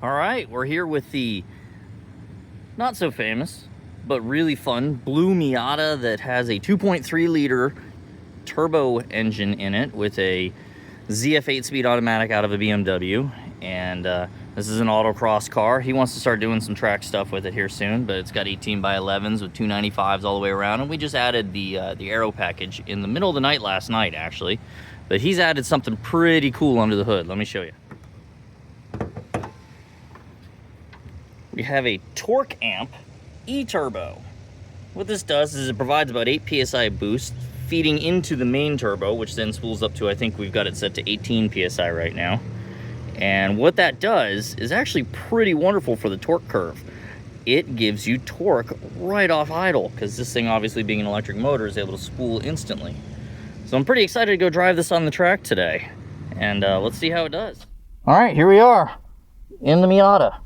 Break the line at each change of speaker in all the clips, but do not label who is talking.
All right, we're here with the not so famous, but really fun blue Miata that has a 2.3 liter turbo engine in it with a ZF 8-speed automatic out of a BMW. And this is an autocross car. He wants to start doing some track stuff with it here soon, but it's got 18x11s with 295s all the way around. And we just added the aero package in the middle of the night last night, actually. But he's added something pretty cool under the hood. Let me show you. We have a torque amp e-turbo. What this does is it provides about 8 psi boost feeding into the main turbo, which then spools up to, I think we've got it set to 18 psi right now. And what that does is actually pretty wonderful for the torque curve. It gives you torque right off idle, because this thing, obviously being an electric motor, is able to spool instantly. So I'm pretty excited to go drive this on the track today, and let's see how it does. All right, here we are in the Miata.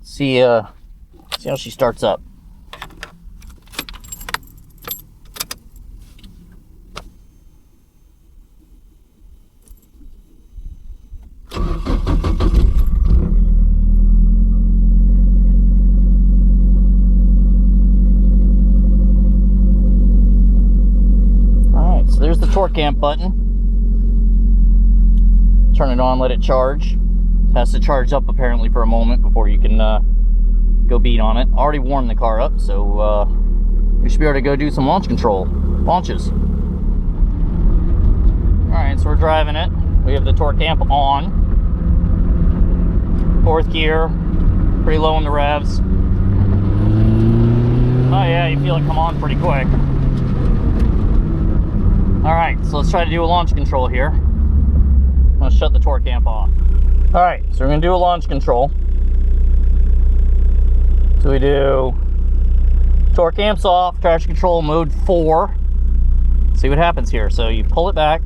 See how she starts up. Alright, so there's the torque amp button. Turn it on, let it charge. It has to charge up apparently for a moment before you can go beat on it. Already warmed the car up, so we should be able to go do some launch control. Launches. Alright, so we're driving it. We have the torque amp on. 4th gear. Pretty low on the revs. Oh yeah, you feel it come on pretty quick. Alright, so let's try to do a launch control here. I'm going to shut the torque amp off. Alright, so we're going to do a launch control. So we do torque amps off, traction control mode 4. See what happens here. So you pull it back.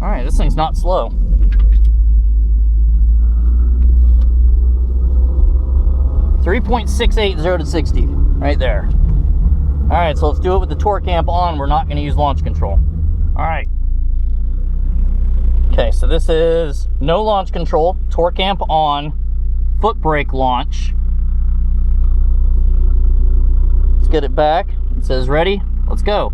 Alright, this thing's not slow. 3.680 to 60, right there. All right, so let's do it with the torque amp on. We're not going to use launch control. All right. Okay, so this is no launch control, torque amp on, foot brake launch. Let's get it back. It says ready. Let's go.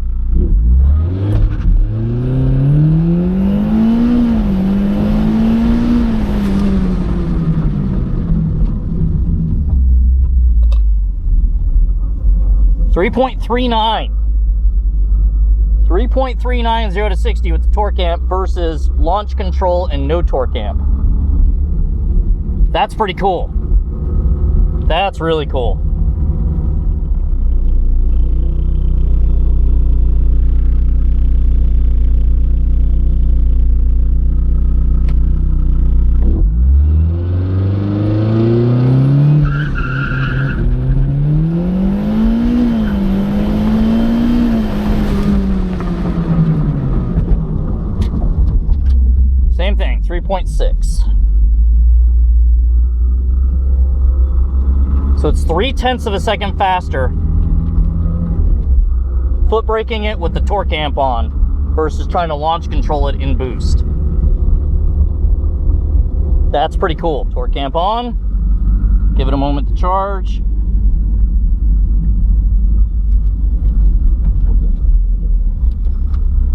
3.39. 3.39 0 to 60 with the torque amp versus launch control and no torque amp. That's pretty cool. That's really cool. Same thing, 3.6. So it's 0.3 of a second faster foot braking it with the torque amp on versus trying to launch control it in boost. That's pretty cool. Torque amp on. Give it a moment to charge.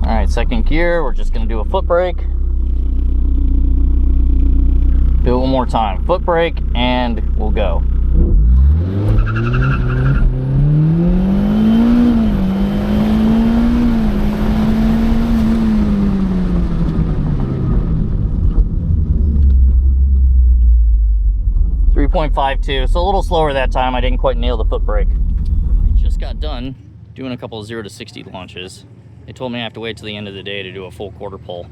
All right, 2nd gear. We're just going to do a foot brake. Do it one more time. Foot brake, and we'll go. .52, so a little slower that time. I didn't quite nail the foot brake. I just got done doing a couple of 0 to 60 launches. They told me I have to wait till the end of the day to do a full quarter pole.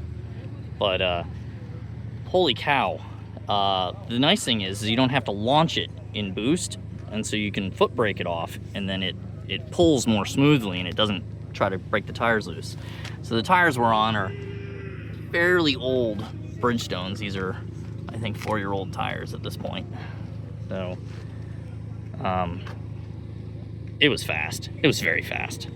But holy cow. The nice thing is you don't have to launch it in boost, and so you can foot brake it off, and then it pulls more smoothly and it doesn't try to break the tires loose. So the tires we're on are fairly old Bridgestones. These are, I think, 4-year-old tires at this point. So, it was fast. It was very fast.